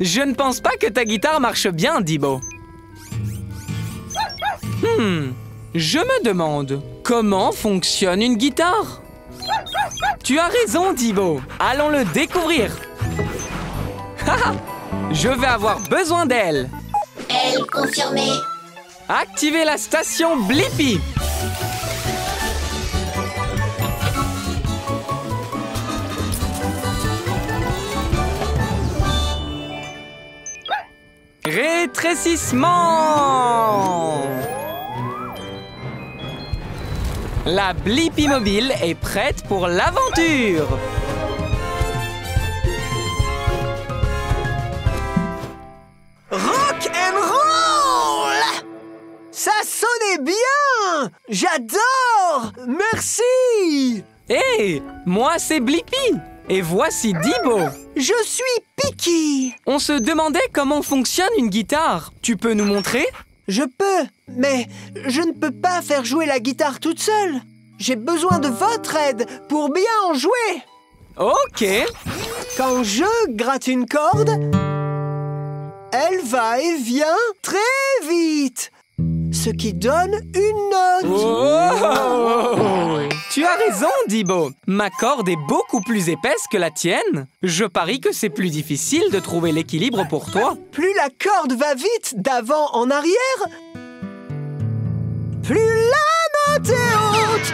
Je ne pense pas que ta guitare marche bien, Dibo. Je me demande, comment fonctionne une guitare? Tu as raison, Dibo. Allons le découvrir. Je vais avoir besoin d'elle. Elle confirmée. Activez la station Blippi. Rétrécissement! La Blippi mobile est prête pour l'aventure! Rock and roll! Ça sonnait bien! J'adore! Merci! Hé! Moi, c'est Blippi! Et voici Dibo! Je suis Picky! On se demandait comment fonctionne une guitare. Tu peux nous montrer? Je peux, mais je ne peux pas faire jouer la guitare toute seule. J'ai besoin de votre aide pour bien en jouer. Ok! Quand je gratte une corde, elle va et vient très vite, ce qui donne une note. Oh! Tu as raison, Dibo. Ma corde est beaucoup plus épaisse que la tienne. Je parie que c'est plus difficile de trouver l'équilibre pour toi. Plus la corde va vite d'avant en arrière, plus la note est haute.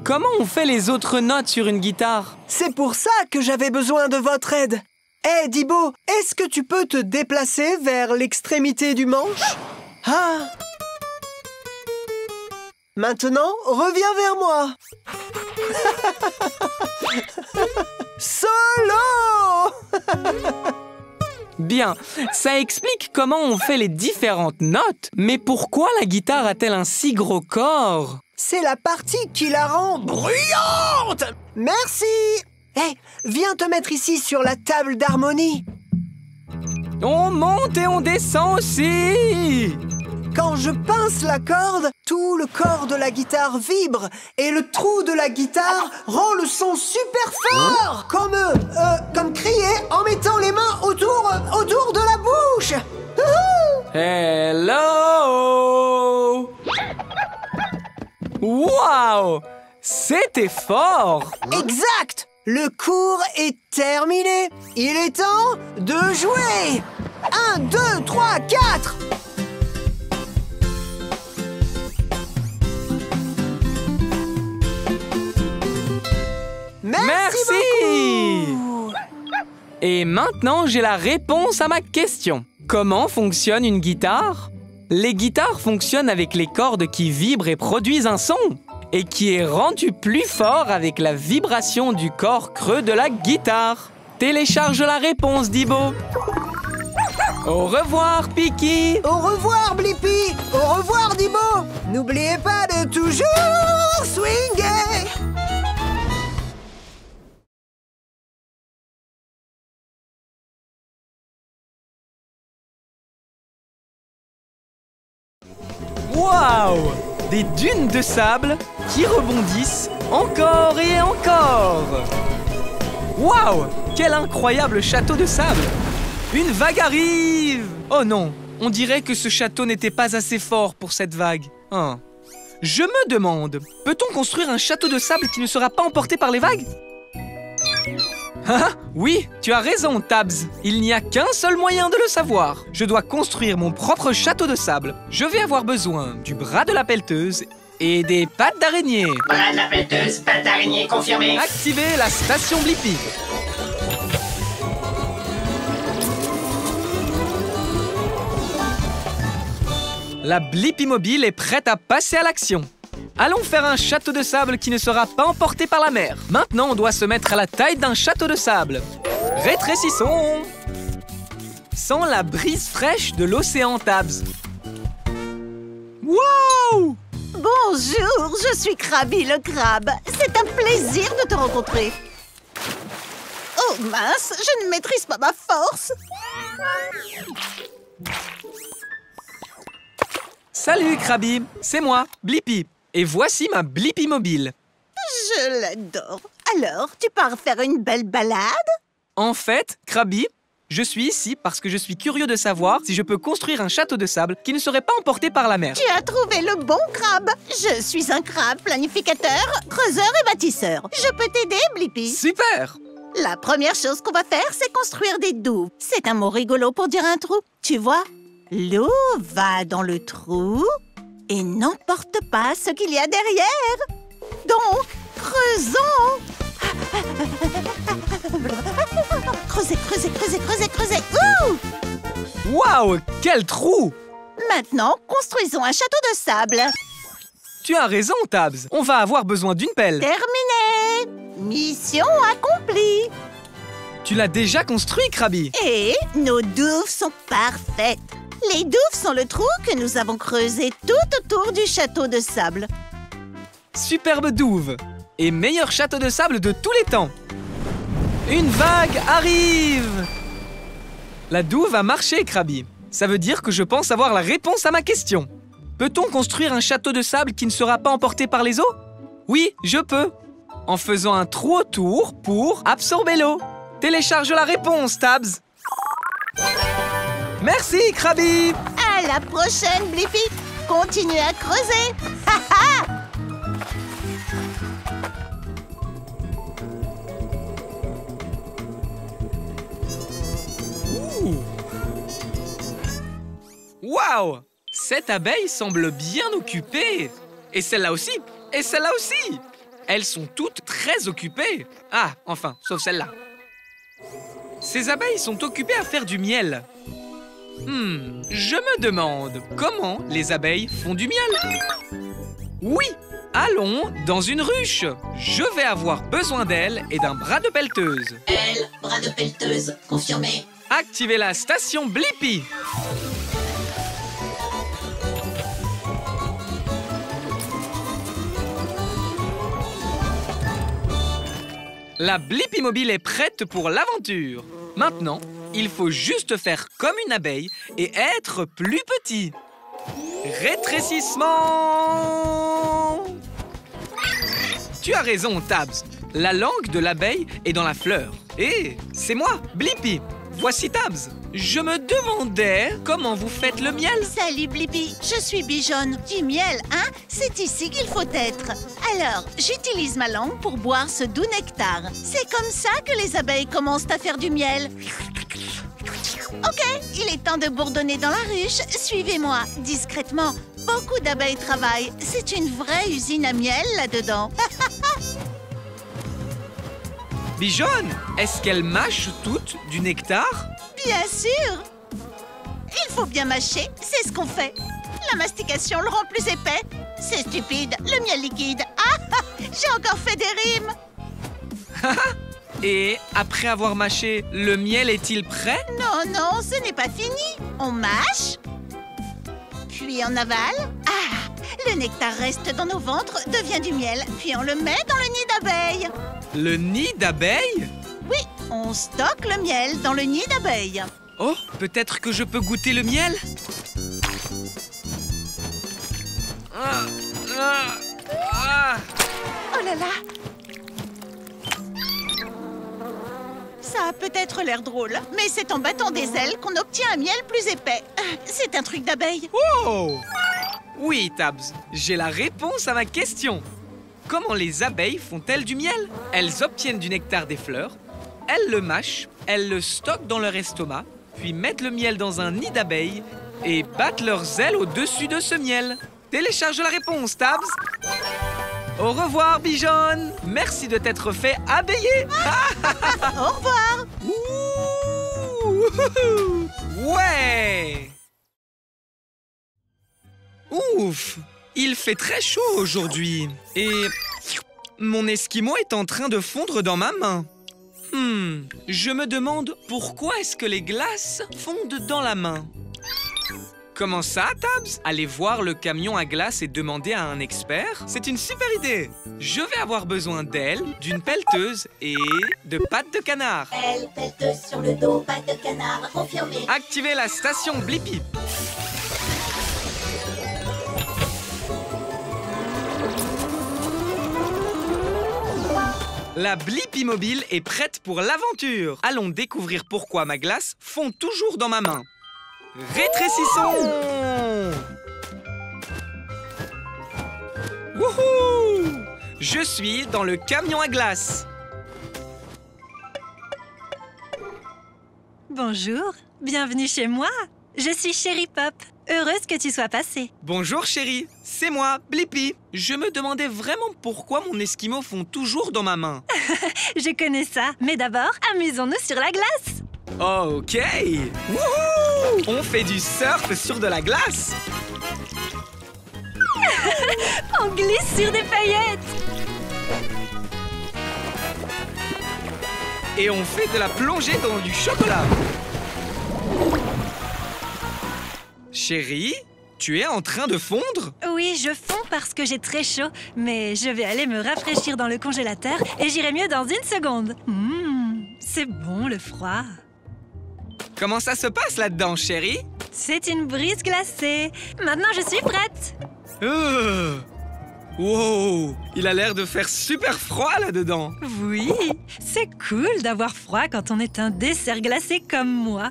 Comment on fait les autres notes sur une guitare? C'est pour ça que j'avais besoin de votre aide. Hé, Dibo, est-ce que tu peux te déplacer vers l'extrémité du manche? Ah! Maintenant, reviens vers moi. Solo! Bien, ça explique comment on fait les différentes notes. Mais pourquoi la guitare a-t-elle un si gros corps? C'est la partie qui la rend bruyante. Merci. Hé, viens te mettre ici sur la table d'harmonie. On monte et on descend aussi. Quand je pince la corde, tout le corps de la guitare vibre et le trou de la guitare rend le son super fort, comme crier en mettant les mains autour de la bouche. Hello! Wow! C'était fort! Exact! Le cours est terminé. Il est temps de jouer. 1, 2, 3, 4. Merci beaucoup. Et maintenant, j'ai la réponse à ma question. Comment fonctionne une guitare? Les guitares fonctionnent avec les cordes qui vibrent et produisent un son, et qui est rendu plus fort avec la vibration du corps creux de la guitare. Télécharge la réponse, Dibo. Au revoir, Picky. Au revoir, Blippi. Au revoir, Dibo. N'oubliez pas de toujours swinger. Waouh! Des dunes de sable qui rebondissent encore et encore. Waouh! Quel incroyable château de sable! Une vague arrive! Oh non, on dirait que ce château n'était pas assez fort pour cette vague. Hein. Je me demande, peut-on construire un château de sable qui ne sera pas emporté par les vagues? Ah, oui, tu as raison, Tabs. Il n'y a qu'un seul moyen de le savoir. Je dois construire mon propre château de sable. Je vais avoir besoin du bras de la pelleteuse et des pattes d'araignée. Bras de la pelleteuse, pattes d'araignée confirmée. Activez la station Blippi. La Blippi mobile est prête à passer à l'action. Allons faire un château de sable qui ne sera pas emporté par la mer. Maintenant, on doit se mettre à la taille d'un château de sable. Rétrécissons. Sans la brise fraîche de l'océan, Tabs. Wow! Bonjour, je suis Krabi le crabe. C'est un plaisir de te rencontrer. Oh mince, je ne maîtrise pas ma force. Salut, Krabi. C'est moi, Blippi. Et voici ma Blippi mobile. Je l'adore. Alors, tu pars faire une belle balade? En fait, Krabi, je suis ici parce que je suis curieux de savoir si je peux construire un château de sable qui ne serait pas emporté par la mer. Tu as trouvé le bon crabe. Je suis un crabe planificateur, creuseur et bâtisseur. Je peux t'aider, Blippi. Super! La première chose qu'on va faire, c'est construire des douves. C'est un mot rigolo pour dire un trou. Tu vois, l'eau va dans le trou et n'emporte pas ce qu'il y a derrière. Donc, creusons. Creusez, creusez, creusez, creusez, creusez. Ouh! Waouh! Quel trou! Maintenant, construisons un château de sable. Tu as raison, Tabs. On va avoir besoin d'une pelle. Terminé. Mission accomplie. Tu l'as déjà construit, Krabi. Et nos douves sont parfaites. Les douves sont le trou que nous avons creusé tout autour du château de sable. Superbe douve. Et meilleur château de sable de tous les temps. Une vague arrive! La douve a marché, Krabi. Ça veut dire que je pense avoir la réponse à ma question. Peut-on construire un château de sable qui ne sera pas emporté par les eaux? Oui, je peux. En faisant un trou autour pour absorber l'eau. Télécharge la réponse, Tabs. Merci, Krabi. À la prochaine, Blippi. Continue à creuser. Ha ha! Waouh! Cette abeille semble bien occupée. Et celle-là aussi. Et celle-là aussi. Elles sont toutes très occupées. Ah, enfin, sauf celle-là. Ces abeilles sont occupées à faire du miel. Je me demande comment les abeilles font du miel. Oui, allons dans une ruche. Je vais avoir besoin d'elles et d'un bras de pelleteuse. Elle, bras de pelleteuse, confirmé. Activez la station Blippi. La Blippi mobile est prête pour l'aventure. Maintenant, il faut juste faire comme une abeille et être plus petit. Rétrécissement! Tu as raison, Tabs. La langue de l'abeille est dans la fleur. Et c'est moi, Blippi. Voici Tabs. Je me demandais comment vous faites le miel. Salut, Blippi. Je suis Bijonne. Du miel, hein? C'est ici qu'il faut être. Alors, j'utilise ma langue pour boire ce doux nectar. C'est comme ça que les abeilles commencent à faire du miel. Ok, il est temps de bourdonner dans la ruche. Suivez-moi, discrètement. Beaucoup d'abeilles travaillent. C'est une vraie usine à miel là-dedans. Bijonne, est-ce qu'elles mâchent toutes du nectar? Bien sûr! Il faut bien mâcher, c'est ce qu'on fait. La mastication le rend plus épais. C'est stupide, le miel liquide. Ah, j'ai encore fait des rimes. Et après avoir mâché, le miel est-il prêt? Non, non, ce n'est pas fini. On mâche, puis on avale. Ah, le nectar reste dans nos ventres, devient du miel, puis on le met dans le nid d'abeilles. Le nid d'abeilles? Oui, on stocke le miel dans le nid d'abeilles. Oh, peut-être que je peux goûter le miel? Oh là là! Ça a peut-être l'air drôle, mais c'est en battant des ailes qu'on obtient un miel plus épais. C'est un truc d'abeille. Oh! Oui, Tabs, j'ai la réponse à ma question. Comment les abeilles font-elles du miel? Elles obtiennent du nectar des fleurs, elles le mâchent, elles le stockent dans leur estomac, puis mettent le miel dans un nid d'abeilles et battent leurs ailes au-dessus de ce miel. Télécharge la réponse, Tabs. Au revoir, Bijonne. Merci de t'être fait abeiller. Au revoir. Ouh! Ouais! Ouf! Il fait très chaud aujourd'hui. Et mon esquimau est en train de fondre dans ma main. Je me demande pourquoi est-ce que les glaces fondent dans la main. Comment ça, Tabs? Aller voir le camion à glace et demander à un expert? C'est une super idée! Je vais avoir besoin d'elle, d'une pelleteuse et de pattes de canard. Elle pelleteuse sur le dos, patte de canard, confirmé. Activez la station Blippi. La Blippi mobile est prête pour l'aventure. Allons découvrir pourquoi ma glace fond toujours dans ma main. Rétrécissons! Wouhou! Je suis dans le camion à glace. Bonjour, bienvenue chez moi. Je suis Chérie Pop. Heureuse que tu sois passée. Bonjour chérie, c'est moi, Blippi. Je me demandais vraiment pourquoi mon esquimau fond toujours dans ma main. Je connais ça, mais d'abord, amusons-nous sur la glace. Ok! Wouhou! On fait du surf sur de la glace. On glisse sur des paillettes. Et on fait de la plongée dans du chocolat. Chérie, tu es en train de fondre? Oui, je fonds parce que j'ai très chaud, mais je vais aller me rafraîchir dans le congélateur et j'irai mieux dans une seconde. C'est bon le froid. Comment ça se passe là-dedans, chérie? C'est une brise glacée. Maintenant, je suis prête. Wow! Il a l'air de faire super froid là-dedans. Oui, c'est cool d'avoir froid quand on est un dessert glacé comme moi.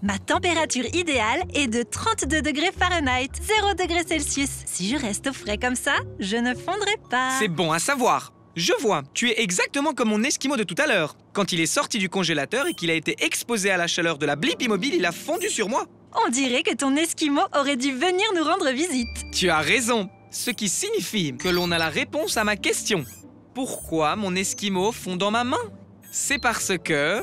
Ma température idéale est de 32 degrés Fahrenheit, 0 degrés Celsius. Si je reste au frais comme ça, je ne fondrai pas. C'est bon à savoir. Je vois, tu es exactement comme mon esquimau de tout à l'heure. Quand il est sorti du congélateur et qu'il a été exposé à la chaleur de la Blippi mobile, il a fondu sur moi. On dirait que ton esquimau aurait dû venir nous rendre visite. Tu as raison. Ce qui signifie que l'on a la réponse à ma question. Pourquoi mon esquimau fond dans ma main? C'est parce que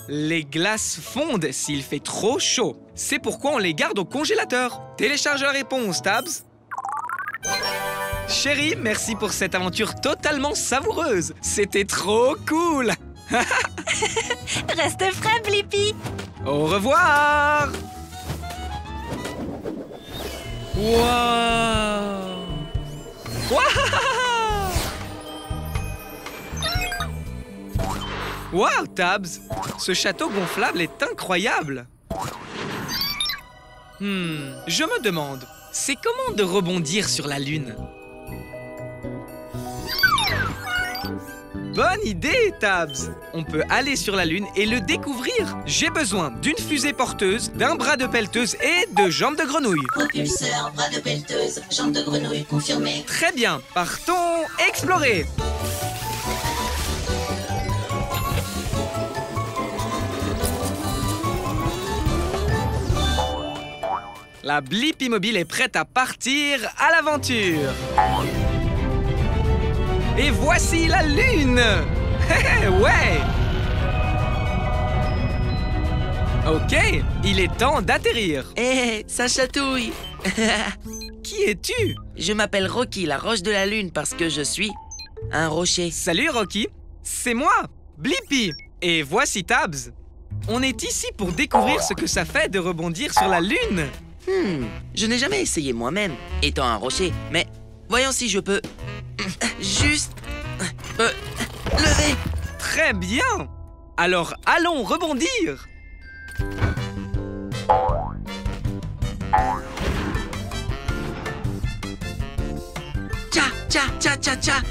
les glaces fondent s'il fait trop chaud. C'est pourquoi on les garde au congélateur. Télécharge la réponse, Tabs. Chérie, merci pour cette aventure totalement savoureuse. C'était trop cool. Reste frais, Blippi. Au revoir. Wow. Wow, Tabs! Ce château gonflable est incroyable! Je me demande, c'est comment de rebondir sur la Lune? Bonne idée, Tabs! On peut aller sur la Lune et le découvrir. J'ai besoin d'une fusée porteuse, d'un bras de pelleteuse et de jambes de grenouille. Propulseur, bras de pelleteuse, jambes de grenouille, confirmé. Très bien, partons explorer! La Blippi mobile est prête à partir à l'aventure. Et voici la Lune! Ouais! Ok, il est temps d'atterrir. Hé, ça chatouille. Qui es-tu? Je m'appelle Rocky, la roche de la lune, parce que je suis un rocher. Salut Rocky, c'est moi, Blippi. Et voici Tabs. On est ici pour découvrir ce que ça fait de rebondir sur la Lune. Je n'ai jamais essayé moi-même, étant un rocher, mais voyons si je peux juste lever. Très bien. Alors allons rebondir. Tcha,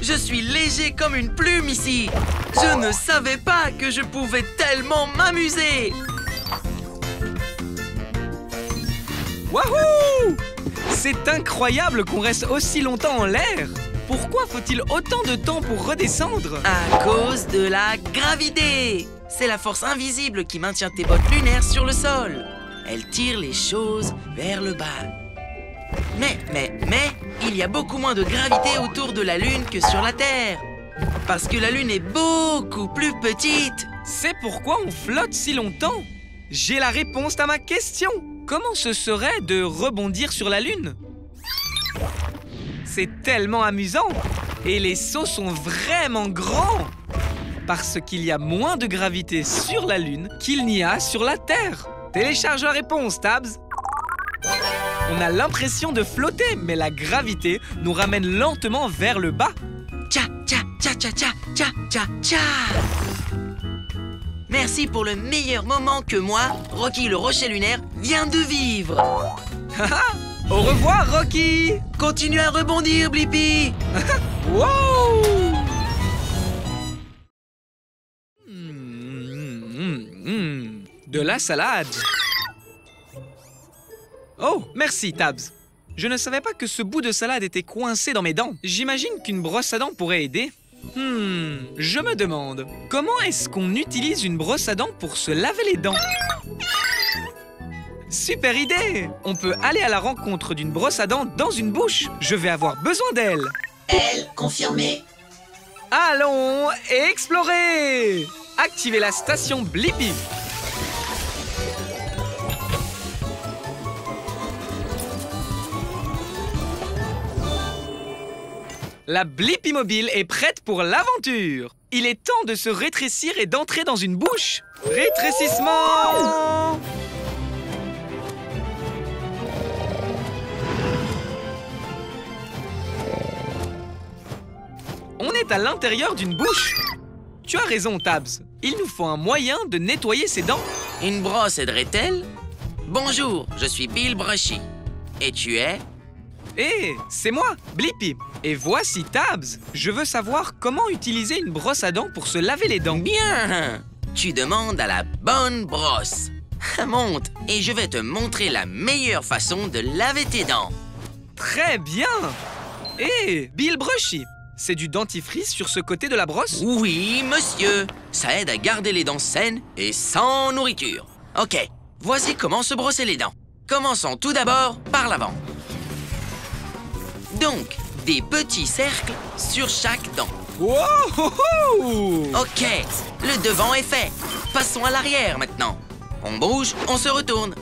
je suis léger comme une plume ici. Je ne savais pas que je pouvais tellement m'amuser. Wouhou! C'est incroyable qu'on reste aussi longtemps en l'air. Pourquoi faut-il autant de temps pour redescendre? À cause de la gravité. C'est la force invisible qui maintient tes bottes lunaires sur le sol. Elle tire les choses vers le bas. Mais, il y a beaucoup moins de gravité autour de la Lune que sur la Terre. Parce que la Lune est beaucoup plus petite. C'est pourquoi on flotte si longtemps. J'ai la réponse à ma question. Comment ce serait de rebondir sur la Lune? C'est tellement amusant. Et les sauts sont vraiment grands. Parce qu'il y a moins de gravité sur la Lune qu'il n'y a sur la Terre. Télécharge la réponse, Tabs. On a l'impression de flotter, mais la gravité nous ramène lentement vers le bas. Tcha, tcha, tcha, tcha, tcha, tcha, tcha, tcha. Merci pour le meilleur moment que moi, Rocky le rocher lunaire, viens de vivre. Au revoir, Rocky. Continue à rebondir, Blippi. Wow. De la salade. Oh, merci, Tabs. Je ne savais pas que ce bout de salade était coincé dans mes dents. J'imagine qu'une brosse à dents pourrait aider. Je me demande, comment est-ce qu'on utilise une brosse à dents pour se laver les dents? Super idée! On peut aller à la rencontre d'une brosse à dents dans une bouche. Je vais avoir besoin d'elle. Elle, confirmé. Allons explorer! Activez la station Blippi. La Blippi mobile est prête pour l'aventure. Il est temps de se rétrécir et d'entrer dans une bouche. Rétrécissement! On est à l'intérieur d'une bouche. Tu as raison, Tabs. Il nous faut un moyen de nettoyer ses dents. Une brosse aiderait-elle? Bonjour, je suis Bill Brushy. Et tu es? Hé, c'est moi, Blippi. Et voici Tabs. Je veux savoir comment utiliser une brosse à dents pour se laver les dents. Bien! Tu demandes à la bonne brosse. Monte et je vais te montrer la meilleure façon de laver tes dents. Très bien. Hé, Bill Brushy. C'est du dentifrice sur ce côté de la brosse? Oui, monsieur. Ça aide à garder les dents saines et sans nourriture. Ok, voici comment se brosser les dents. Commençons tout d'abord par l'avant. Donc, des petits cercles sur chaque dent. Wow! Ok, le devant est fait. Passons à l'arrière maintenant. On bouge, on se retourne.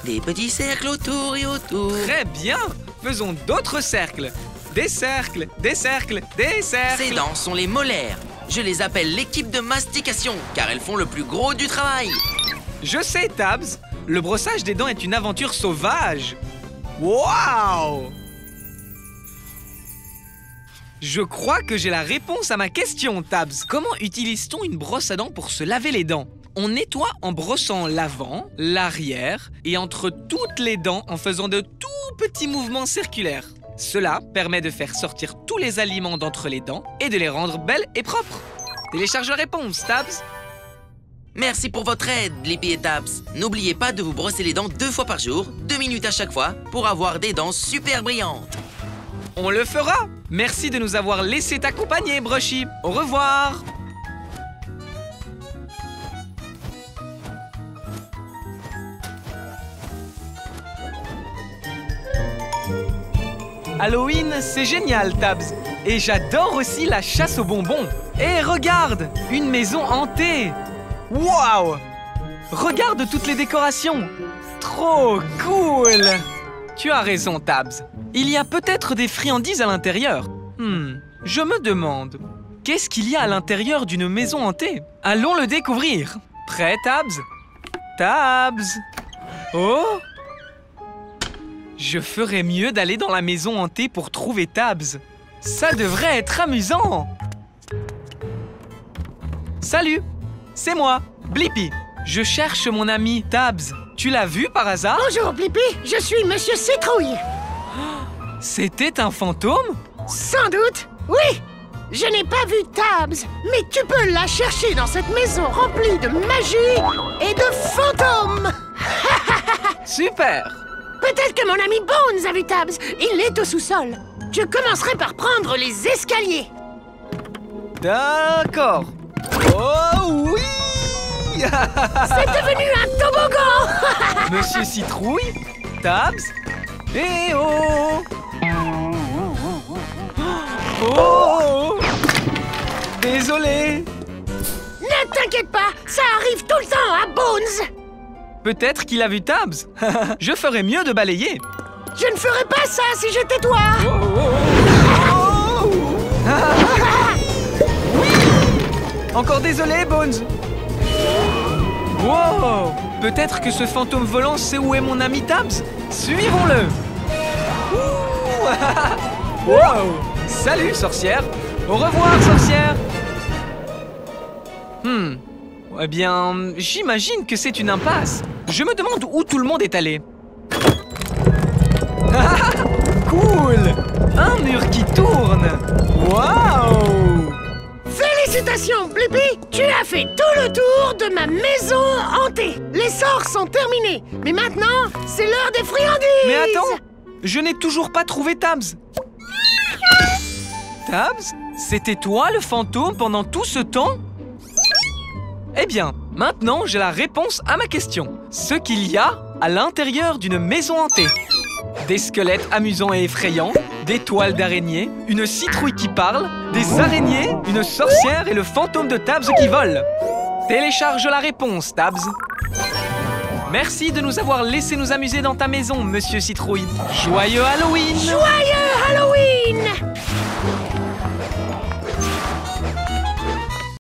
Des petits cercles autour et autour. Très bien. Faisons d'autres cercles. Des cercles, des cercles, des cercles. Ces dents sont les molaires. Je les appelle l'équipe de mastication, car elles font le plus gros du travail. Je sais, Tabs. Le brossage des dents est une aventure sauvage. Waouh! Je crois que j'ai la réponse à ma question, Tabs. Comment utilise-t-on une brosse à dents pour se laver les dents? On nettoie en brossant l'avant, l'arrière et entre toutes les dents en faisant de tout petits mouvements circulaires. Cela permet de faire sortir tous les aliments d'entre les dents et de les rendre belles et propres. Télécharge la réponse, Tabs. Merci pour votre aide, Blippi et Tabs. N'oubliez pas de vous brosser les dents 2 fois par jour, 2 minutes à chaque fois, pour avoir des dents super brillantes. On le fera. Merci de nous avoir laissé t'accompagner, Brushy. Au revoir. Halloween, c'est génial, Tabs. Et j'adore aussi la chasse aux bonbons. Et regarde, une maison hantée. Waouh! Regarde toutes les décorations. Trop cool. Tu as raison, Tabs. Il y a peut-être des friandises à l'intérieur. Je me demande, qu'est-ce qu'il y a à l'intérieur d'une maison hantée? Allons le découvrir. Prêt, Tabs? Tabs! Oh! Je ferais mieux d'aller dans la maison hantée pour trouver Tabs. Ça devrait être amusant. Salut, c'est moi, Blippi. Je cherche mon ami Tabs. Tu l'as vu par hasard? Bonjour Blippi, je suis Monsieur Citrouille. C'était un fantôme? Sans doute, oui. Je n'ai pas vu Tabs, mais tu peux la chercher dans cette maison remplie de magie et de fantômes. Super. Peut-être que mon ami Bones a vu Tabs. Il est au sous-sol. Je commencerai par prendre les escaliers. D'accord. Oh oui. C'est devenu un toboggan. Monsieur Citrouille, Tabs, et oh. Oh. Désolé. Ne t'inquiète pas, ça arrive tout le temps à Bones. Peut-être qu'il a vu Tabs. Je ferais mieux de balayer. Je ne ferais pas ça si j'étais toi. Oui. Encore désolé, Bones. Wow. Peut-être que ce fantôme volant sait où est mon ami Tabs. Suivons-le. Wow. Salut, sorcière. Au revoir, sorcière. Eh bien, j'imagine que c'est une impasse. Je me demande où tout le monde est allé. Cool. Un mur qui tourne. Waouh. Félicitations, Blippi! Tu as fait tout le tour de ma maison hantée. Les sorts sont terminés. Mais maintenant, c'est l'heure des friandises. Mais attends, je n'ai toujours pas trouvé Tabs. Tabs, c'était toi le fantôme pendant tout ce temps? Eh bien, maintenant j'ai la réponse à ma question. Ce qu'il y a à l'intérieur d'une maison hantée. Des squelettes amusants et effrayants, des toiles d'araignées, une citrouille qui parle, des araignées, une sorcière et le fantôme de Tabs qui vole. Télécharge la réponse, Tabs. Merci de nous avoir laissé nous amuser dans ta maison, Monsieur Citrouille. Joyeux Halloween! Joyeux Halloween!